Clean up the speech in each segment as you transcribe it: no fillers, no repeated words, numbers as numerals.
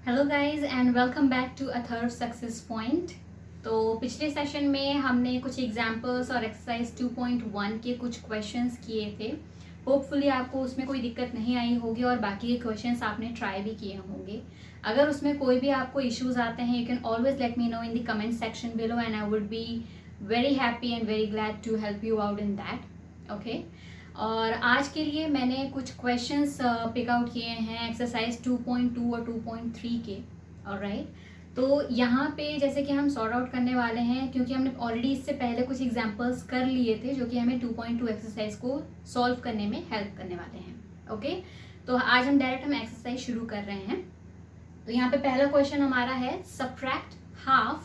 Hello guys and welcome back to a third success point. तो पिछले session में हमने कुछ एग्जांपल्स और एक्सरसाइज 2.1 के कुछ क्वेश्चंस किए थे। होपफुली आपको उसमें कोई दिक्कत नहीं आई होगी और बाकी के क्वेश्चंस आपने ट्राई भी किए होंगे। अगर उसमें कोई भी आपको इश्यूज आते हैं you can always let me know in the comment section below and I would be very happy and very glad to help you out in that. Okay, और आज के लिए मैंने कुछ क्वेश्चंस पिक आउट किए हैं एक्सरसाइज 2.2 और 2.3 के। ऑलराइट, तो यहाँ पे जैसे कि हम सॉर्ट आउट करने वाले हैं क्योंकि हमने ऑलरेडी इससे पहले कुछ एग्जांपल्स कर लिए थे जो कि हमें 2.2 एक्सरसाइज को सॉल्व करने में हेल्प करने वाले हैं। ओके, तो आज हम डायरेक्ट एग्सरसाइज शुरू कर रहे हैं। तो यहाँ पे पहला क्वेश्चन हमारा है subtract half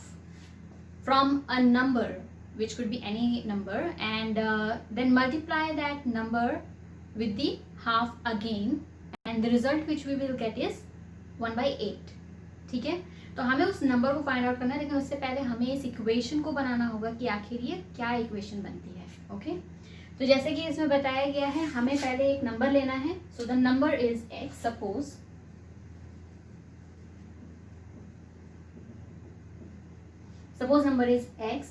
from a number which could be any number and then multiply that number with the half again and the result which we will get is 1/8। ठीक है, तो हमें उस नंबर को फाइंड आउट करना है, लेकिन उससे पहले हमें इस इक्वेशन को बनाना होगा कि आखिर ये क्या इक्वेशन बनती है। ओके, तो जैसे कि इसमें बताया गया है हमें पहले एक नंबर लेना है। So the number is x। Suppose number is x,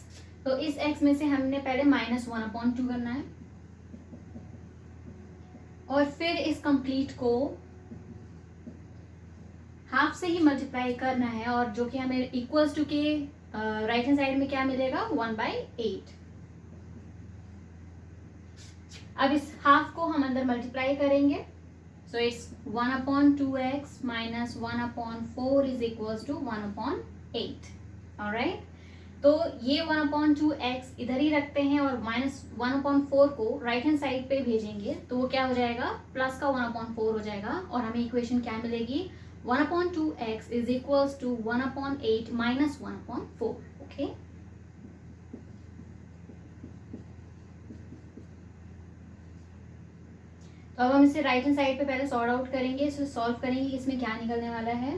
तो इस x में से हमने पहले -1/2 करना है और फिर इस कंप्लीट को हाफ से ही मल्टीप्लाई करना है और जो कि हमें इक्वल्स टू के राइट हैंड साइड में क्या मिलेगा 1/8। अब इस हाफ को हम अंदर मल्टीप्लाई करेंगे। So it's 1/2x - 1/4 is equals to 1/8। Alright, तो ये 1/2x इधर ही रखते हैं और -1/4 को राइट हैंड साइड पे भेजेंगे तो वो क्या हो जाएगा, प्लस का 1/4 हो जाएगा और हमें इक्वेशन क्या मिलेगी 1/2x is equals to 1/8 - 1/4। Okay, तो अब हम इसे राइट हैंड साइड पे पहले सॉर्ट आउट करेंगे, इसे सॉल्व करेंगे इसमें क्या निकलने वाला है।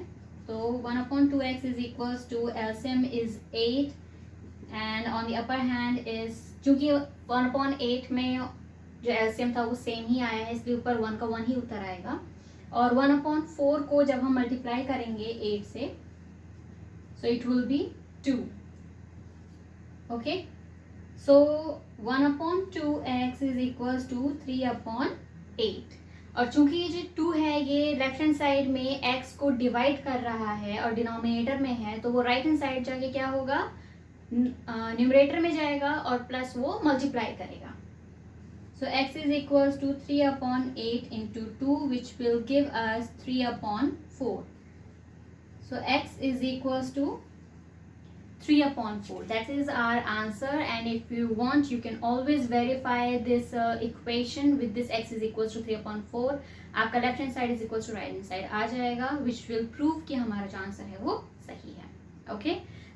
तो 1/2x is equals to LCM is 8 and on the upper hand is, चूंकि 1/8 में जो एलसीएम था वो सेम ही आया है इसलिए ऊपर 1 का 1 ही उतर आएगा और 1/4 को जब हम मल्टीप्लाई करेंगे 8 से so it will be 2। Okay, so 1/2x is equals to 3/8 और चूंकि ये जो 2 है ये लेफ्ट हैंड साइड में x को डिवाइड कर रहा है और डिनोमिनेटर में है तो वो राइट हैंड साइड जाके क्या होगा, न्यूमरेटर में जाएगा और प्लस वो मल्टीप्लाई करेगा। So x is equals to 3/8 into 2 which will give us 3/4। So x is equals to 3/4। That is our answer and if you want you can always verify this equation with this x is equals to 3/4। आपका left hand side is equals to right hand side आ जाएगा which will prove कि हमारा जो answer है वो सही है। Okay,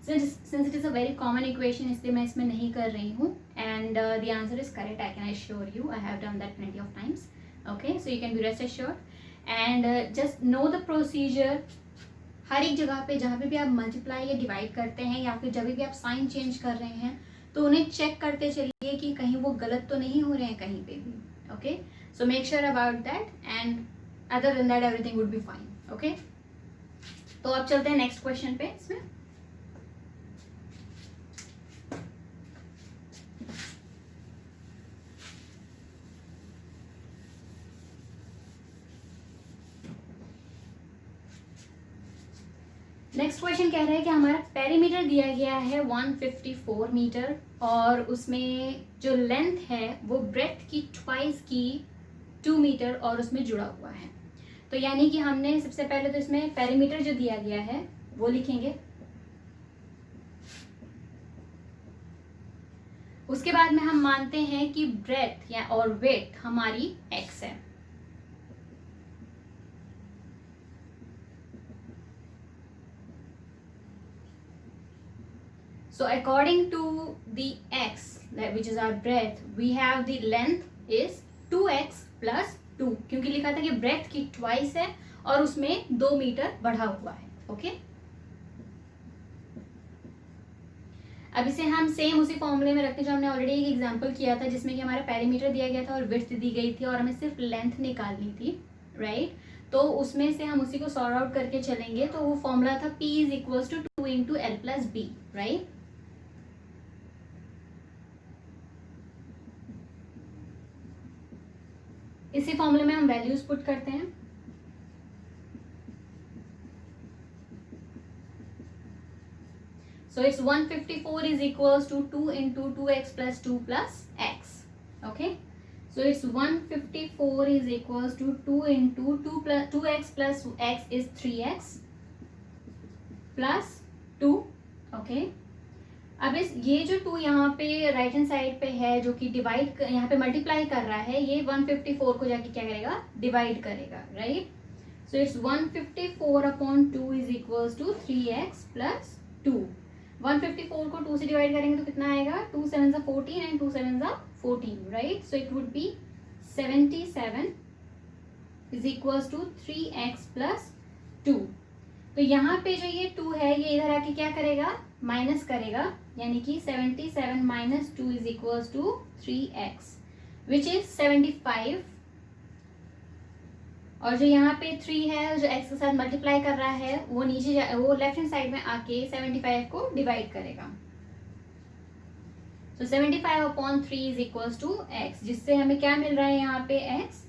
since it is a very common equation इसलिए मैं इसमें नहीं कर रही हूँ and the answer is correct, I can assure you, I have done that plenty of times। okay, so you can be rest assured and just know the procedure। हर एक जगह पे जहाँ पे भी आप मल्टीप्लाई या डिवाइड करते हैं या फिर जब भी आप साइन चेंज कर रहे हैं तो उन्हें चेक करते चलिए कि कहीं वो गलत तो नहीं हो रहे हैं कहीं पे भी। Okay, so make sure about that and other than that everything would be fine. Okay, तो अब चलते हैं नेक्स्ट क्वेश्चन पे। इसमें नेक्स्ट क्वेश्चन कह रहा है कि हमारा पेरीमीटर दिया गया है 154 मीटर और उसमें जो लेंथ है वो ब्रेथ की ट्वाइस की 2 मीटर और उसमें जुड़ा हुआ है। तो यानी कि हमने सबसे पहले तो इसमें पेरीमीटर जो दिया गया है वो लिखेंगे, उसके बाद में हम मानते हैं कि ब्रेथ या और वेट हमारी x है। So according to the x, which is our breadth, we have the length is 2x plus 2 क्योंकि लिखा था कि breadth की twice है और उसमें 2 मीटर बढ़ा हुआ है। ओके, अब इसे हम सेम उसी फॉर्मूले में रखते हैं जो हमने ऑलरेडी एक एग्जांपल किया था जिसमें कि हमारा पेरीमीटर दिया गया था और विड्थ दी गई थी और हमें सिर्फ लेंथ निकालनी थी। राइट, तो उसमें से हम उसी को सॉर्ट आउट करके चलेंगे। तो वो फॉर्मूला था P is equals to 2 into L plus B, right. इसी फॉर्मूले में हम वैल्यूज पुट करते हैं। So it's 154 is equals to 2 into 2x plus 2 plus x. Okay. So it's 154 is equals to 2 into 2x plus x is 3x plus 2. Okay. अब इस ये जो 2 यहाँ पे राइट हैंड साइड पे है जो कि डिवाइड यहाँ पे मल्टीप्लाई कर रहा है, ये 154 को जाके क्या करेगा, डिवाइड करेगा, right. So it's 154 upon 2 is equals to 3x plus 2। 154 को 2 से डिवाइड करेंगे तो कितना आएगा, 2 7 14 and 2 7 14, right. So it would be 77 is equals to 3x plus 2। तो यहाँ पे जो ये 2 है ये इधर आके क्या करेगा, माइनस करेगा, यानी कि 77 minus 2 is equals to 3x which is 75। और जो यहाँ पे 3 है जो x के साथ मल्टीप्लाई कर रहा है वो नीचे वो लेफ्ट हैंड साइड में आके 75 को डिवाइड करेगा। तो 75 upon 3 is equals to x, जिससे हमें क्या मिल रहा है यहाँ पे x,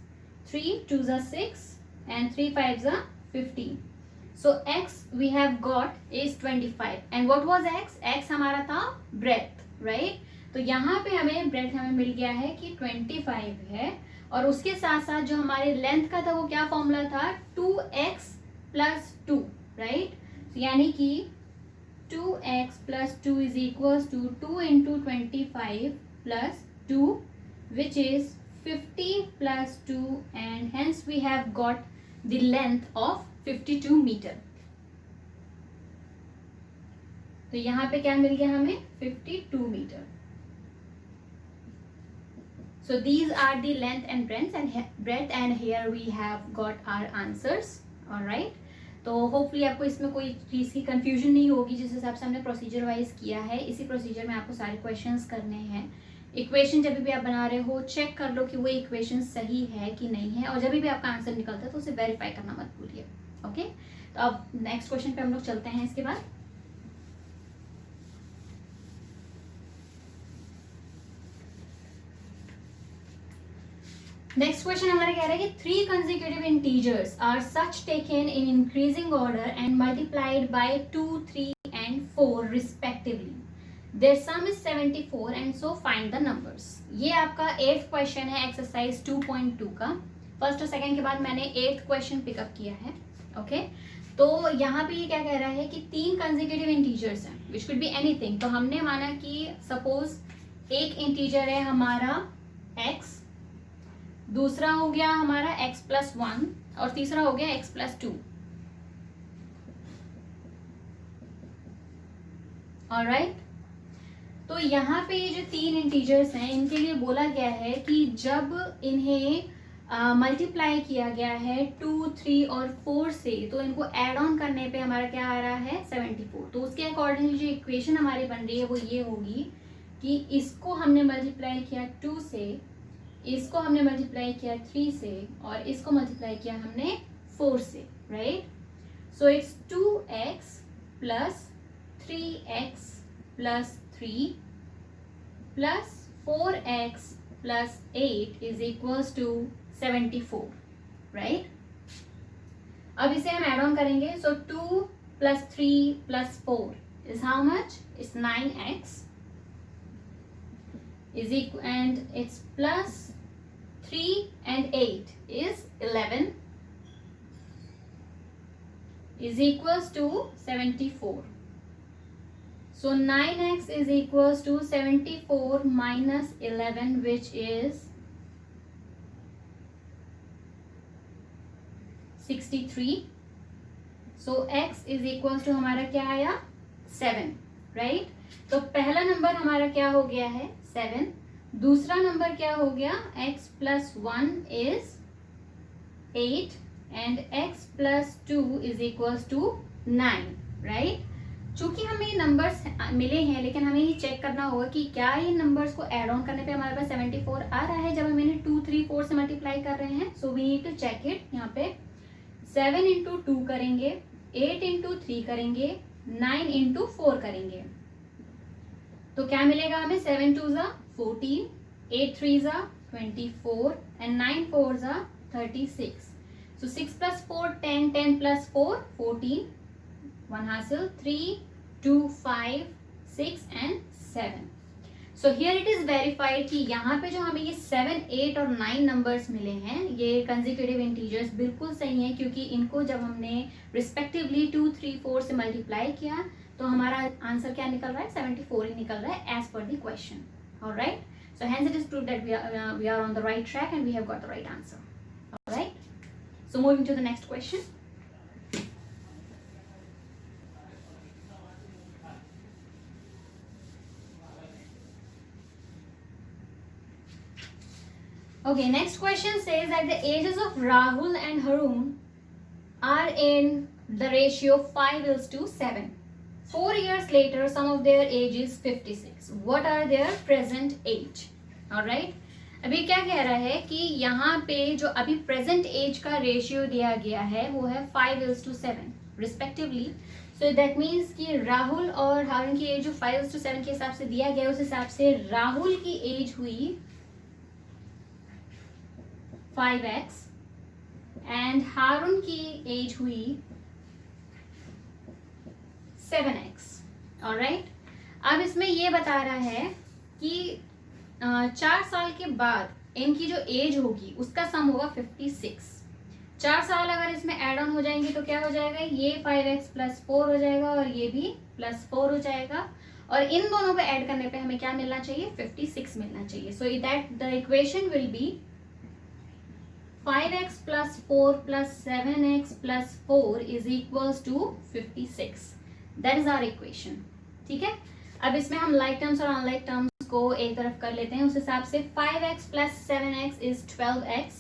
3 2 6 and 3 5 15। So x we have got is 25 and what was x? x हमारा था breadth, right? तो यहाँ पे हमें breadth हमें मिल गया है कि 25 है, और उसके साथ साथ जो हमारे लेंथ का था वो क्या फॉर्मूला था, 2x प्लस 2, राइट। यानी कि 2x plus 2 is equals to 2 into 25 plus 2 which is 50 plus 2 and hence we have got the length of 52 metre. तो यहाँ पे क्या मिल गया हमें, 52 metre. So these are the length and breadth and here we have got our answers, alright। तो hopefully आपको इसमें कोई चीज़ की कंफ्यूजन नहीं होगी। जिस हिसाब से हमने प्रोसीजर वाइज किया है, इसी प्रोसीजर में आपको सारे क्वेश्चंस करने हैं। इक्वेशन जब भी आप बना रहे हो चेक कर लो कि वो इक्वेशन सही है कि नहीं है, और जब भी आपका आंसर निकलता है तो उसे वेरीफाई करना मत भूलिए, ओके। तो अब नेक्स्ट क्वेश्चन पे हम लोग चलते हैं। इसके बाद नेक्स्ट क्वेश्चन हमारा कह रहा है कि 3 consecutive integers are such taken in increasing order and multiplied by 2, 3 and 4 respectively. Their sum is 74 and so find the numbers. ये आपका 8th क्वेश्चन है एक्सरसाइज 2.2 का। फर्स्ट और सेकंड के बाद मैंने 8th क्वेश्चन पिकअप किया है, ओके। तो यहाँ पे ये क्या कह रहा है कि 3 consecutive integers हैं which could be anything। तो हमने माना कि सपोज एक इंटीजर है हमारा x, दूसरा हो गया हमारा x प्लस 1 और तीसरा हो गया x प्लस 2, ऑलराइट। तो यहाँ पे ये जो 3 इंटीजर्स हैं इनके लिए बोला गया है कि जब इन्हें मल्टीप्लाई किया गया है 2, 3 और 4 से, तो इनको ऐड ऑन करने पे हमारा क्या आ रहा है, 74। तो उसके अकॉर्डिंग जो इक्वेशन हमारी बन रही है वो ये होगी कि इसको हमने मल्टीप्लाई किया 2 से, इसको हमने मल्टीप्लाई किया 3 से, और इसको मल्टीप्लाई किया हमने 4 से, right. So it's 2x plus 3x plus 3 plus 4x plus 8 is equals to 74, right. अब इसे हम एड ऑन करेंगे। So 2 plus 3 plus 4 is how much, it's 9x is equal, and it's plus 3 and 8 is 11 is equals to 74. So 9x is equals to 74 minus 11 which is 63. So x is equals to हमारा क्या आया, 7, right. तो पहला number हमारा क्या हो गया है, 7। दूसरा नंबर क्या हो गया, x plus 1 is 8 and x plus 2 is equals to 9, right. चूंकि हमें ये नंबर्स मिले हैं लेकिन हमें ये चेक करना होगा कि क्या ये नंबर्स को ऐड ऑन करने पे हमारे पास 74 आ रहा है जब हम इन्हें 2, 3, 4 से मल्टीप्लाई कर रहे हैं। So we need to check it. यहाँ पे 7 इंटू 2 करेंगे, 8 इंटू 3 करेंगे, 9 इंटू 4 करेंगे, तो क्या मिलेगा हमें? 7 2 ज़ा 14, 8 3 ज़ा 24 एंड 9 4 ज़ा 36. So 6 plus 4 10, 10 plus 4 14, one हासिल, 3 2 5 6 and 7. So here it is verified कि यहाँ पे जो हमें ये 7 8 और 9 नंबर्स मिले हैं ये कंसेक्यूटिव इंटीजर्स बिल्कुल सही हैं, क्योंकि इनको जब हमने रिस्पेक्टिवली 2 3 4 से मल्टीप्लाई किया तो हमारा आंसर क्या निकल रहा है? 74 ही निकल रहा है as per the question. Alright, so hence it is prove that we are on the right track and we have got the right answer. Alright, so moving to the next question. Okay, next question says that the ages of Rahul and Harun are in the ratio 5:7. 4 years later, some of their age is 56. What are their present age? Alright. अभी क्या कह रहा है कि यहाँ पे जो अभी present age का ratio दिया गया है वो है 5:7 respectively. So that means कि राहुल और हारून की एज जो 5:7 के हिसाब से दिया गया, उस हिसाब से राहुल की एज हुई 5x एंड हारून की एज हुई 7x. ऑलराइट, अब इसमें ये बता रहा है कि 4 साल के बाद इनकी जो एज होगी उसका सम होगा 56. 4 साल अगर इसमें एड ऑन हो जाएंगे तो क्या हो जाएगा? ये 5x प्लस 4 हो जाएगा और ये भी प्लस 4 हो जाएगा, और इन दोनों को ऐड करने पे हमें क्या मिलना चाहिए? 56 मिलना चाहिए. So that the equation will be 5x plus 4 plus 7x plus 4 is equals to 56. That is our equation. ठीक है, अब इसमें हम like terms और unlike terms को एक तरफ कर लेते हैं. उस हिसाब से 5x plus 7x is 12x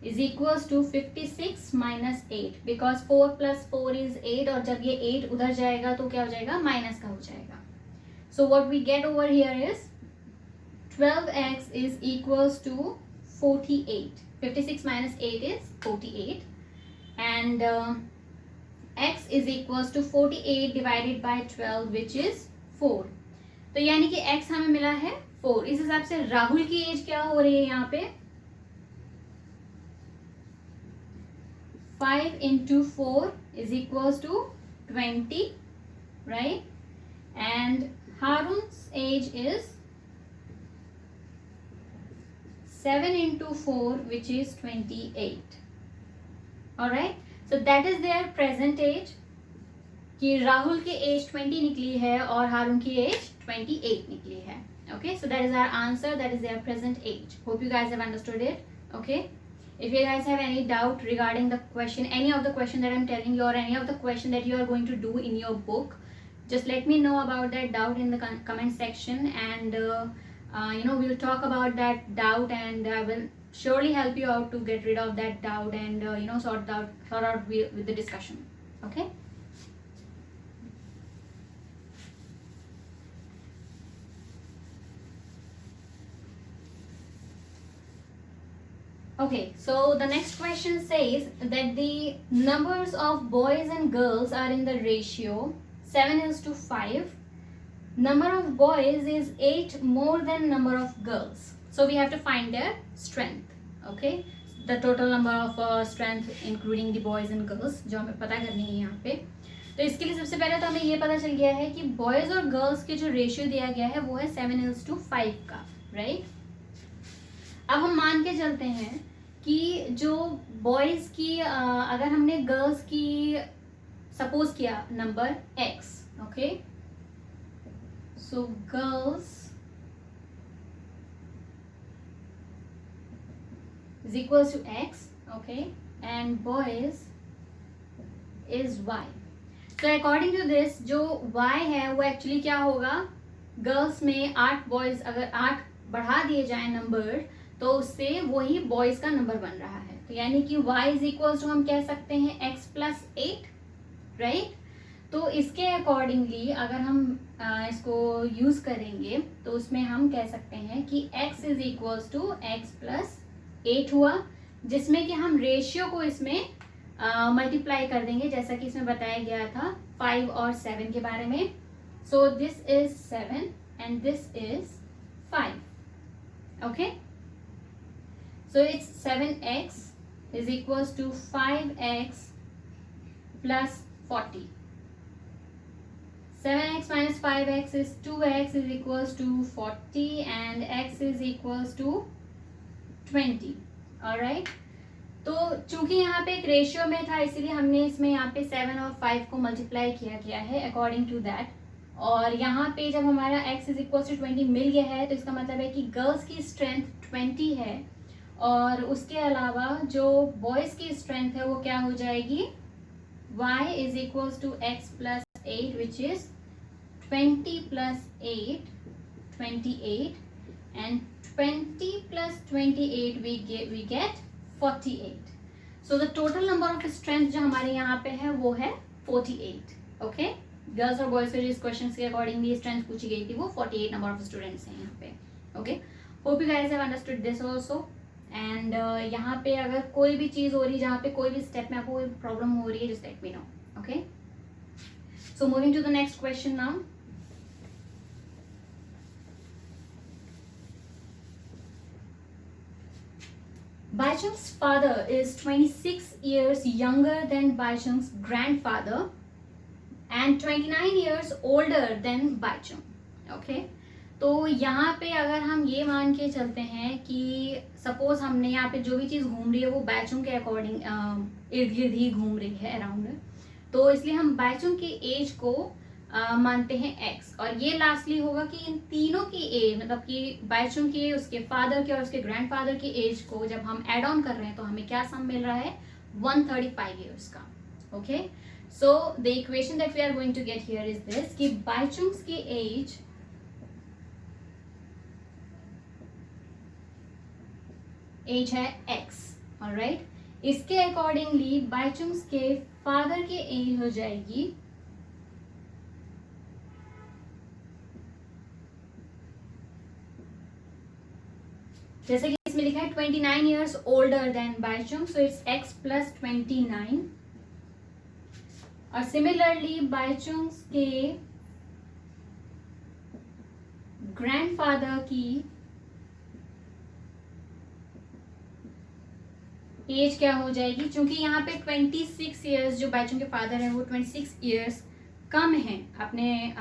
is equals to 56 minus 8 because 4 plus 4 is 8 और जब ये 8 उधर जाएगा तो क्या हो जाएगा? माइनस का हो जाएगा. So what we get over here is 12x is equals to 48. 56 minus 8 is 48 and x is equals to 48 divided by 12 which is 4. तो यानी कि x हमें मिला है 4. इस हिसाब से राहुल की एज क्या हो रही है यहाँ पे? 5 into 4 is equals to 20, right? And Harun's age is 7 into 4 which is 28. Alright, so that is their present age कि राहुल की एज 20 निकली है और हारून की एज 28 निकली है. Okay, so that is our answer, that is their present age. Hope you guys have understood it. Okay, if you guys have any doubt regarding the question, any of the question that I'm telling you or any of the question that you are going to do in your book, just let me know about that doubt in the comment section and we will talk about that doubt and I will surely help you out to get rid of that doubt and sort out with the discussion. Okay. Okay, so the next question says that the numbers of boys and girls are in the ratio 7:5. Number of boys is 8 more than number of girls. So we have to find their strength. Okay, the total number of strength including the boys and girls जो हमें पता करनी है यहाँ पे. तो इसके लिए सबसे पहले तो हमें ये पता चल गया है कि बॉयज़ और गर्ल्स के जो रेशियो दिया गया है वो है 7:5 का, राइट. अब हम मान के चलते हैं कि जो बॉयज़ की अगर हमने गर्ल्स की सपोज किया number x, okay, so girls is equals to x, okay, and boys is y. So according to this जो y है वो एक्चुअली क्या होगा? गर्ल्स में 8 बॉयज, अगर 8 बढ़ा दिए जाए नंबर तो उससे वही बॉयज का नंबर बन रहा है. तो यानी कि y इज इक्वल्स टू हम कह सकते हैं x प्लस 8, राइट. तो इसके अकॉर्डिंगली अगर हम इसको यूज करेंगे तो उसमें हम कह सकते हैं कि x is equals to x plus 8 हुआ, जिसमें कि हम रेशियो को इसमें मल्टीप्लाई कर देंगे, जैसा कि इसमें बताया गया था 5 और 7 के बारे में. So this is 7 and this is 5. Okay, so it's 7x is equals to 5x plus 40. 7x minus 5x is 2x is equals to 40 and x is equals to 20. Alright. तो चूंकि यहाँ पे एक रेशियो में था इसीलिए हमने इसमें यहाँ पे 7 और 5 को मल्टीप्लाई किया गया है अकॉर्डिंग टू दैट. और यहाँ पे जब हमारा x इज इक्वल टू 20 मिल गया है तो इसका मतलब है कि गर्ल्स की स्ट्रेंथ 20 है और उसके अलावा जो बॉयज की स्ट्रेंथ है वो क्या हो जाएगी, y is equal to x plus 8 which is 20 plus 8 28 and 20 plus 28 we get 48. So the total number of strength जो हमारे यहाँ पे है वो है 48. Okay, गर्ल्स और बॉयज के जो इस क्वेश्चन के अकॉर्डिंगली स्ट्रेंथ पूछी गई थी वो 48 नंबर ऑफ स्टूडेंट्स हैं यहाँ पे. Okay, hope you guys have understood this also. And यहाँ पे अगर कोई भी चीज़ हो रही है, जहाँ पे कोई भी स्टेप में आपको कोई प्रॉब्लम हो रही है, just let me know. Okay, so moving to the next question now. Baichung's father is 26 years younger than Baichung's grandfather and 29 years older than Baichung. Okay, तो यहाँ पे अगर हम ये मान के चलते हैं कि सपोज हमने यहाँ पे जो भी चीज़ घूम रही है वो बाइचुंग के अकॉर्डिंग इर्द गिर्द ही घूम रही है अराउंड, तो इसलिए हम बाइचुंग की एज को मानते हैं x. और ये लास्टली होगा कि इन तीनों की एज, मतलब कि बाइचुंग की, उसके फादर की और उसके ग्रैंडफादर की एज को जब हम एड ऑन कर रहे हैं तो हमें क्या सम मिल रहा है, 135 ईयर्स का. Okay, so the equation that we are going to get here is this कि बाइचुंग्स की एज है x. ऑलराइट, इसके अकॉर्डिंगली बाइचुंग्स के फादर की एज हो जाएगी जैसे कि इसमें लिखा है 29 years older than Bhaichung, so it's x plus 29. और सिमिलरली बाइचुंग्स के ग्रैंडफादर की एज क्या हो जाएगी, क्योंकि यहाँ पे 26 ईयर्स जो बाइचुंग के फादर हैं वो 26 ईयर्स कम है अपने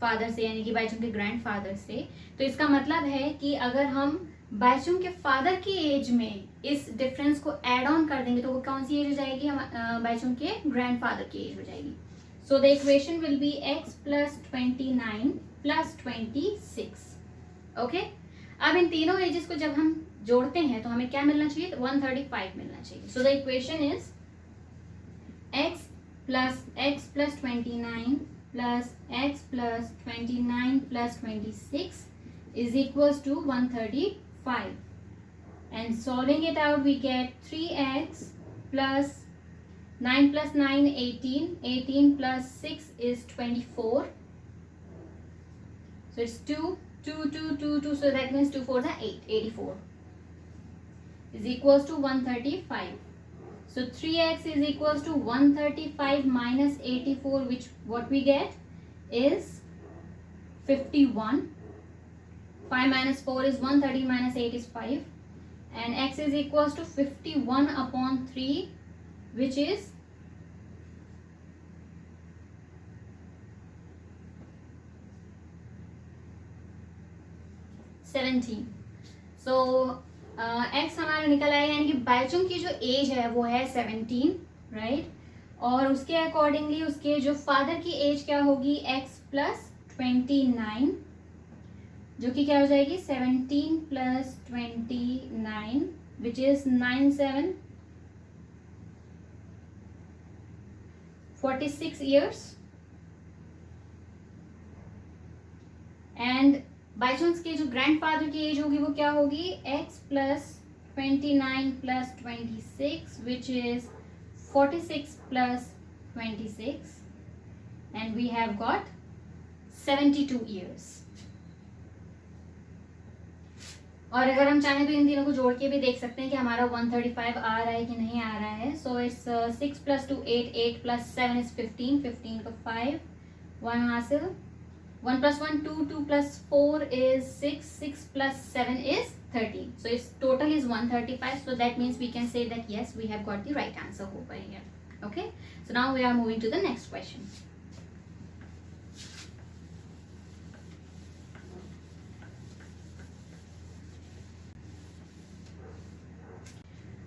फादर से, यानी कि बाइचुंग के ग्रैंडफादर से. तो इसका मतलब है कि अगर हम बाइचुंग के फादर की एज में इस डिफरेंस को ऐड ऑन कर देंगे तो वो कौन सी एज हो जाएगी, बाइचुंग के ग्रैंडफादर की एज हो जाएगी. सो the equation will be x plus 29 plus 26. Okay, अब इन तीनों एजेस को जब हम जोड़ते हैं तो हमें क्या मिलना चाहिए, 135 मिलना चाहिए. सो the equation is x plus 29 plus x plus 29 plus 26 is equals to 135. And solving it out we get 3x plus 9 plus 9 18, 18 plus 6 is 24. So it's 2, 2, 2, 2, 2, so that means 2 4 is 8, 84 is equals to 135. So 3x is equals to 135 minus 84, which what we get is 51. 5 minus 4 is 130 minus 8 is 5, and x is equals to 51 upon 3, which is 17. So x हमारा निकल आया, यानी कि बाइचुंग की जो as है वो है 17, राइट. और उसके अकॉर्डिंगली उसके जो फादर की एज क्या होगी, x प्लस 29, जो कि क्या हो जाएगी 17 plus 29 which is 97, 46 years. And बाइचुंग्स के जो ग्रैंडफादर की एज होगी वो क्या होगी, x plus 29 plus 26 which is 46 plus 26, and we have got 72 years. और अगर हम चाहें तो इन तीनों को जोड़ के भी देख सकते हैं कि हमारा 135 आ रहा है कि नहीं आ रहा है. सो इट्स 6 + 2 8, 8 + 7 इज 15, 15 का 5, 1 हासिल. 1 + 1 2, 2 + 4 is 6, 6 + 7 is 13. So its total is 135. So that means we can say that yes, we have got the right answer over here. Okay. So now we are moving to the next question.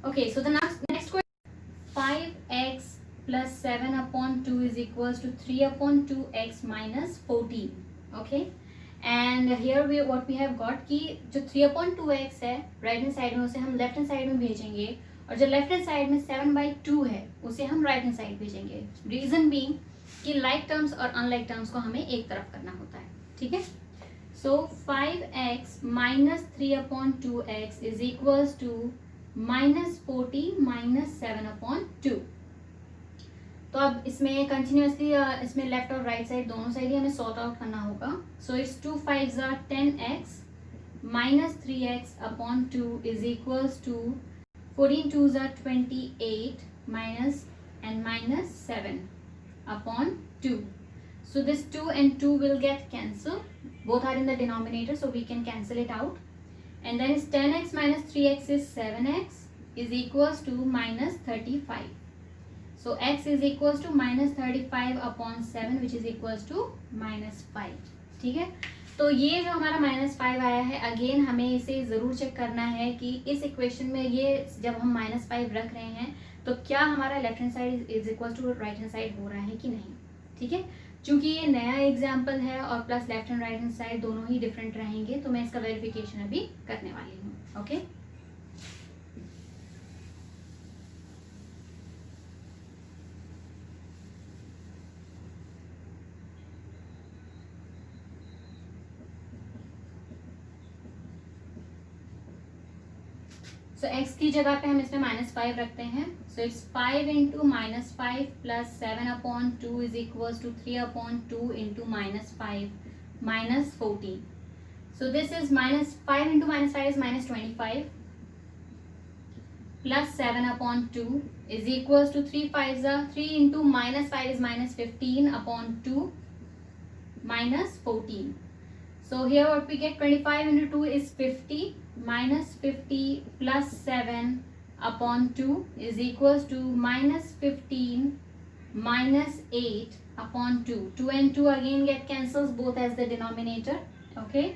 Okay, so the next question, 5x plus 7/2 is equals to 3/2x minus 14. Okay, and here what we have got कि जो 3/2x है right hand side में उसे हम left hand side में भेजेंगे, और जो लेफ्ट हैंड साइड में 7/2 है उसे हम राइट हैंड साइड भेजेंगे. रीजन बीइंग कि लाइक टर्म्स और अनलाइक टर्म्स को हमें एक तरफ करना होता है. ठीक है. सो 5x minus 3/2x is equals to -14 - 7/2. तो अब इसमें कंटिन्यूसली इसमें लेफ्ट और राइट साइड दोनों साइड ही हमें सॉर्ट आउट करना होगा. So it's 2 5s are 10x minus 3x/2 is equals to 14 2s are 28 minus and minus 7/2. So this 2 and 2 will get cancelled. Both are in the denominator, so we can cancel it out. And then is 10x minus 3x is 7x is equals to minus 35. So x is equals to minus 35/7 which is equals to minus 5. ठीक है. तो ये जो हमारा -5 आया है, again हमें इसे ज़रूर चेक करना है कि इस इक्वेशन में ये जब हम -5 रख रहे हैं तो क्या हमारा left hand side is equal to right hand side हो रहा है कि नहीं. ठीक है. चूंकि ये नया एग्जाम्पल है और plus left and right hand side दोनों ही डिफरेंट रहेंगे, तो मैं इसका वेरिफिकेशन अभी करने वाली हूँ. ओके. सो x की जगह पे हम इसमें -5 रखते हैं. So it's 5 × -5 plus 7/2 is equals to 3/2 into -5 minus 14. So this is -5 into -5 is -25 plus 7/2 is equals to 3 5s are 3 into -5 is -15/2 minus 14. So here what we get 25 into 2 is 50 minus 50 plus 7/2 is equals to minus 15 minus 8/2. 2 and 2 again get cancels both as the denominator. Okay.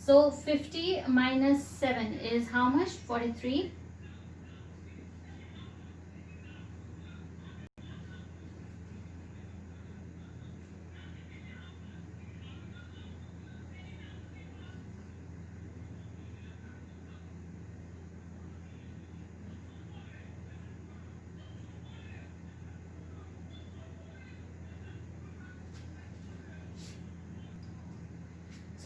So 50 minus 7 is how much? 43.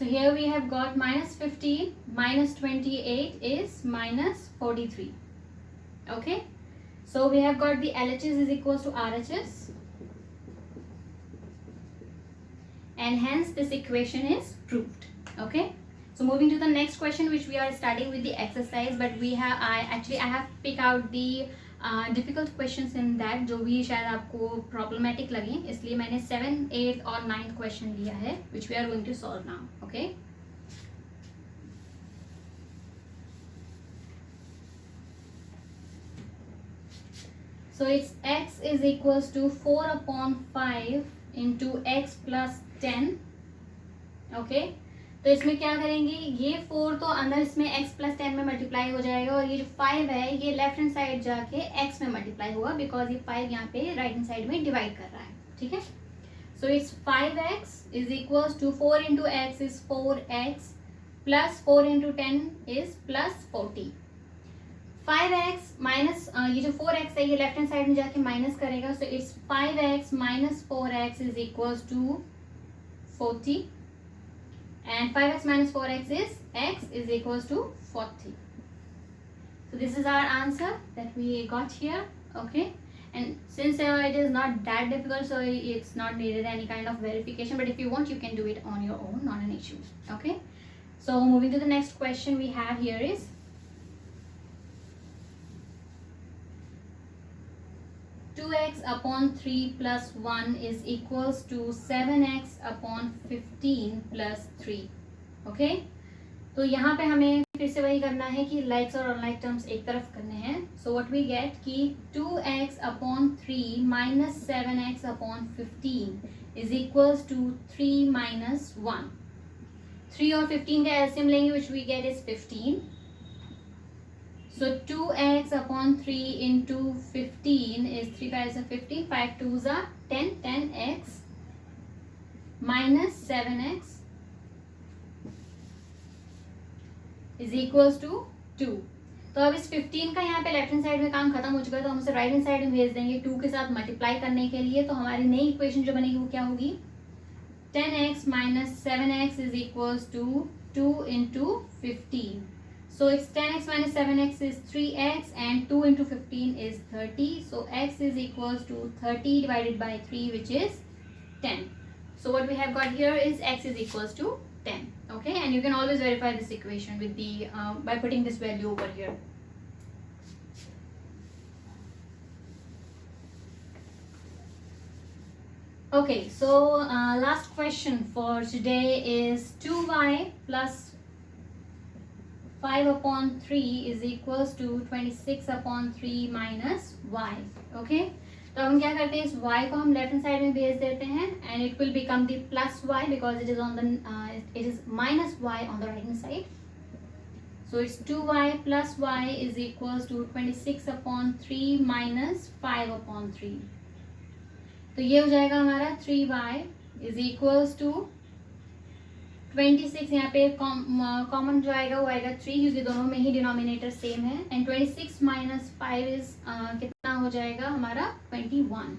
So here we have got minus 15 minus 28 is minus 43. Okay. So we have got the LHS is equals to RHS. And hence this equation is proved. Okay. So moving to the next question, which we are studying with the exercise, but we have I have picked out the difficult questions in that जो भी शायद आपको problematic लगे, इसलिए मैंने 7, 8 और 9th question लिया है which we are going to solve now. Okay. So it's x is equals to 4/5 into x plus 10. Okay. तो इसमें क्या करेंगे, ये 4 तो अंदर इसमें x plus 10 में मल्टीप्लाई हो जाएगा, और ये जो 5 है ये लेफ्ट हैंड साइड जाके x में मल्टीप्लाई होगा, बिकॉज ये 5 यहाँ पे राइट हैंड साइड में डिवाइड कर रहा है. ठीक है. So it's 5x is equals to 4 into x is 4x plus 4 into 10 is plus 40. 5x minus ये जो 4x है ये लेफ्ट हैंड साइड में जाके माइनस करेगा. So it's 5x minus 4x is equals to 40. And 5x minus 4x is x is equals to 40. So this is our answer that we got here. Okay. And since it is not that difficult, so it's not needed any kind of verification, but if you want you can do it on your own, not an issue. Okay. So moving to the next question we have here is, two x upon 3 plus 1 is equals to 7x upon 15 plus 3. Okay, तो यहाँ पे हमें फिर से वही करना है कि लाइक्स और अनलाइक टर्म्स एक तरफ करने हैं. सो व्हाट वी गेट कि 2x upon 3 minus 7x upon 15 is equals to 3 minus 1. 3 और 15 का एलसीएम लेंगे which we get is 15. So 2x upon 3 into 15 is 3 5s are 15, 5 2s are 10, 10x minus 7x is equals to 2. तो अब इस 15 का यहाँ पे लेफ्ट हैंड साइड में काम खत्म हो चुका है, तो हम उसे राइट हैंड साइड में भेज देंगे 2 के साथ मल्टीप्लाई करने के लिए. तो हमारी नई इक्वेशन जो बनेगी वो क्या होगी, 10x minus 7x is equals to 2 into 15. So it's 10x minus 7x is 3x and 2 into 15 is 30. So x is equals to 30 divided by 3 which is 10. So what we have got here is x is equals to 10. Okay, and you can always verify this equation with the by putting this value over here. Okay, so last question for today is 2y plus 5 upon 3 is equals to 26 upon 3 minus y. Okay, तो हम क्या करते हैं, इस y को हम left hand side में भेज देते हैं and it will become the plus y because it is on the it is minus y on the right hand side. So it's 2y plus y is equals to 26 upon 3 minus 5 upon 3. तो ये हो जाएगा हमारा 3y is equals to 26. यहाँ पे common जो आएगा वो आएगा 3 क्योंकि दोनों में ही डिनोमिनेटर सेम है. एंड 26 माइनस 5 इज कितना हो जाएगा हमारा 21.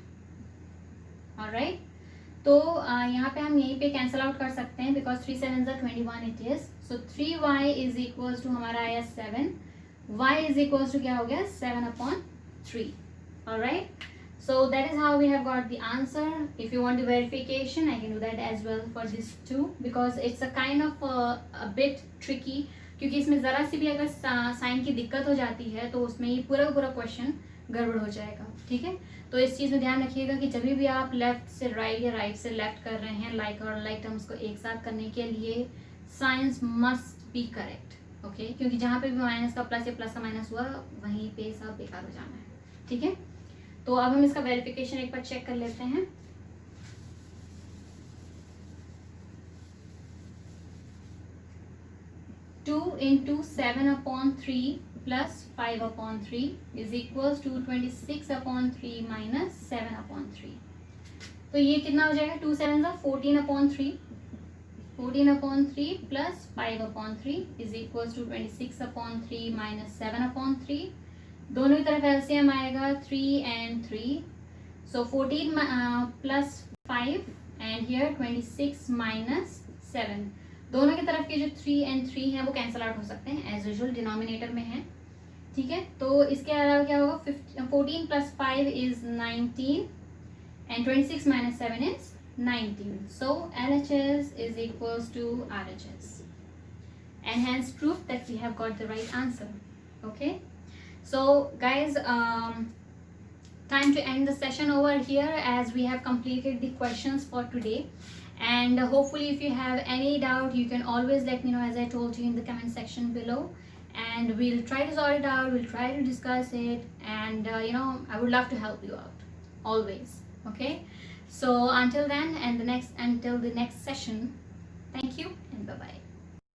ऑलराइट, तो यहाँ पे हम यहीं पे कैंसिल आउट कर सकते हैं because 3 7 is 21 it is. So 3y is equals to हमारा आया 7, y इज इक्वल्स टू क्या हो गया 7 upon 3. Alright, so that is how we have got the answer. If you want the verification I can do that as well for this too because it's a kind of a bit tricky क्योंकि इसमें ज़रा सी भी अगर sign की दिक्कत हो जाती है तो उसमें ये पूरा का पूरा क्वेश्चन गड़बड़ हो जाएगा. ठीक है, तो इस चीज़ में ध्यान रखिएगा कि जब भी आप लेफ्ट से राइट या राइट से लेफ्ट कर रहे हैं लाइक और अनलाइक टर्म्स को एक साथ करने के लिए science must be correct. Okay, क्योंकि जहाँ पे भी माइनस का प्लस या प्लस का माइनस हुआ वहीं पे सब बेकार हो जाना है. ठीक है, तो अब हम इसका वेरिफिकेशन एक बार चेक कर लेते हैं. Two into 7 upon 3 plus 5 upon 3 is equals to 26 upon 3 minus 7 upon 3. तो ये कितना हो जाएगा, 2 7 14 upon 3, 14 upon 3 plus 5 upon 3 is equals to 26 upon 3 minus 7 upon 3. दोनों की तरफ एलसीएम आएगा 3 and 3. So 14 plus 5 and here 26 minus 7. दोनों की तरफ के जो 3 and 3 हैं वो कैंसिल आउट हो सकते हैं एज यूजुअल डिनोमिनेटर में है. ठीक है, तो इसके अलावा क्या होगा, 14 plus 5 is 19 and 26 minus 7 is 19. So LHS is equals to RHS and hence proof that we have got the right answer. Okay, so guys, time to end the session over here as we have completed the questions for today. And hopefully if you have any doubt you can always let me know as I told you in the comment section below, and we'll try to sort it out, we'll try to discuss it, and you know, I would love to help you out always. Okay, so until then and until the next session, thank you and bye bye.